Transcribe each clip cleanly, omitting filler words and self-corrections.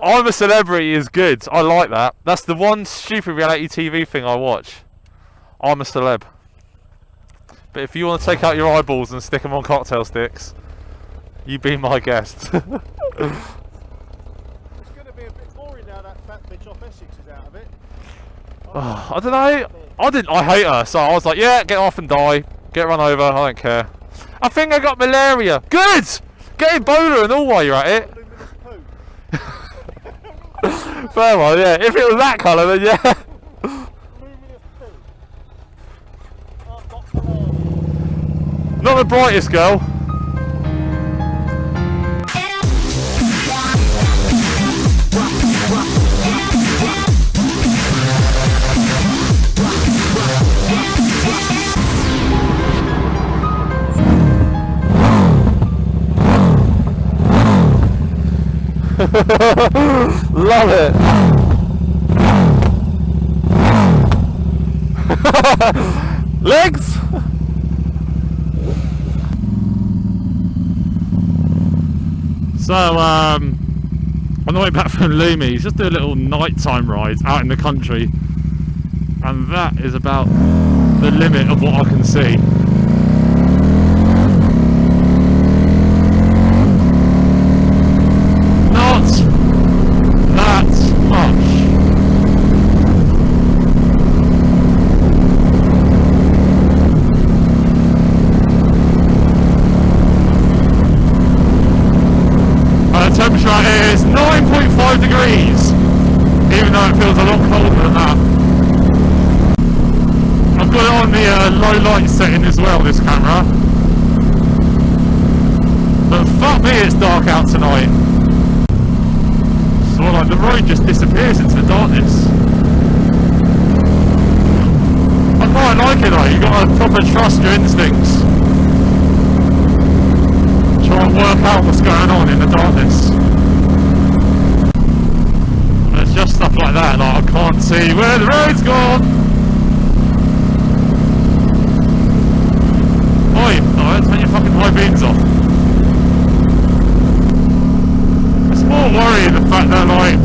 I'm a Celebrity is good. I like that. That's the one stupid reality TV thing I watch. I'm a celeb. But if you want to take out your eyeballs and stick them on cocktail sticks, you be my guest. It's going to be a bit boring now that fat bitch off Essex is out of it. I don't know. I hate her, so I was like, yeah, get off and die. Get run over, I don't care. I think I got malaria. Good! Get Ebola and all while you're at it. Fair one, yeah. If it was that colour, then yeah. Not the brightest girl. Love it. Legs. So on the way back from Loomies, just do a little nighttime ride out in the country, and that is about the limit of what I can see. Is 9.5 degrees, even though it feels a lot colder than that. I've got it on the low light setting as well, this camera. But fuck me, it's dark out tonight. So like the road just disappears into the darkness. I quite like it though, you got to proper trust your instincts. Try and work out what's going on in the darkness. Just stuff like that, like I can't see where the road's gone. Oi, alright, turn your fucking high beams off. It's more worrying the fact that like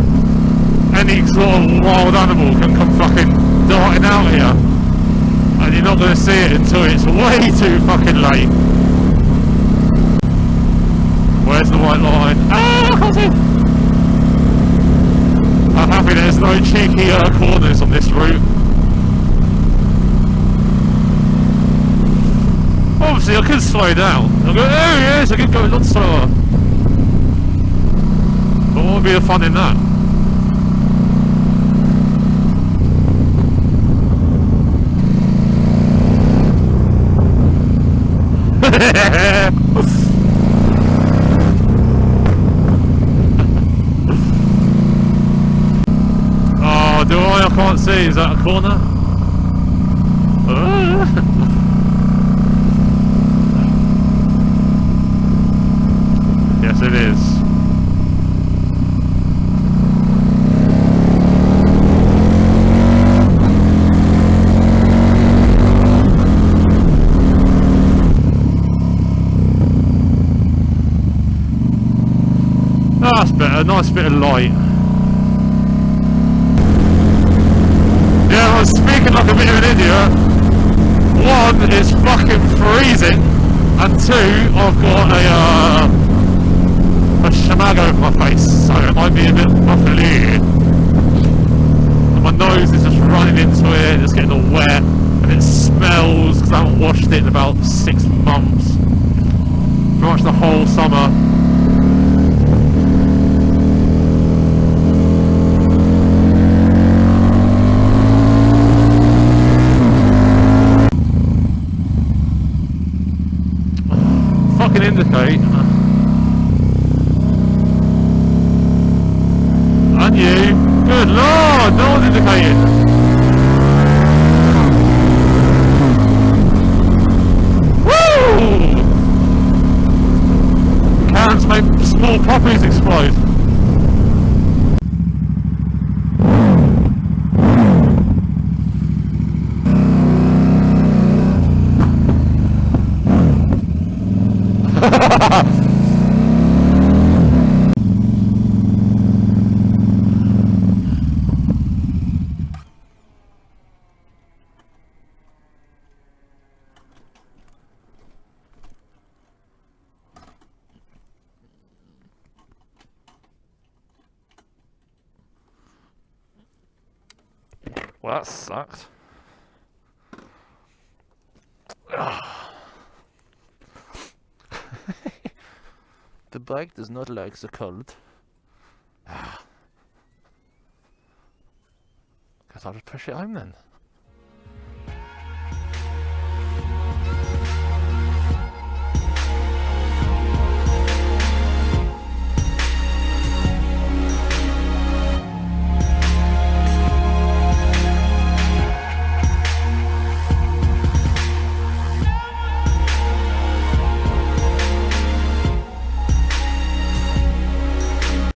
any sort of wild animal can come fucking darting out here, and you're not going to see it until it's way too fucking late. Where's the white line? Ah, I can't see. I'm happy there's no cheeky corners on this route. Obviously I could slow down. I'll go, oh yes, I could go a lot slower. But what would be the fun in that? Do I can't see, is that a corner? Yes it is. That's better, nice bit of light. Yeah, I'm speaking like a bit of an idiot. One, it's fucking freezing, and two, I've got a shemag over my face, so it might be a bit muffly. And my nose is just running into it, it's getting all wet, and it smells because I haven't washed it in about 6 months. Pretty much the whole summer. Indicate. And you. Good lord, no one's indicating. Woo! Cans make small puppies explode. Well, that sucked. The bike does not like the cold. Guess I'll just push it home then.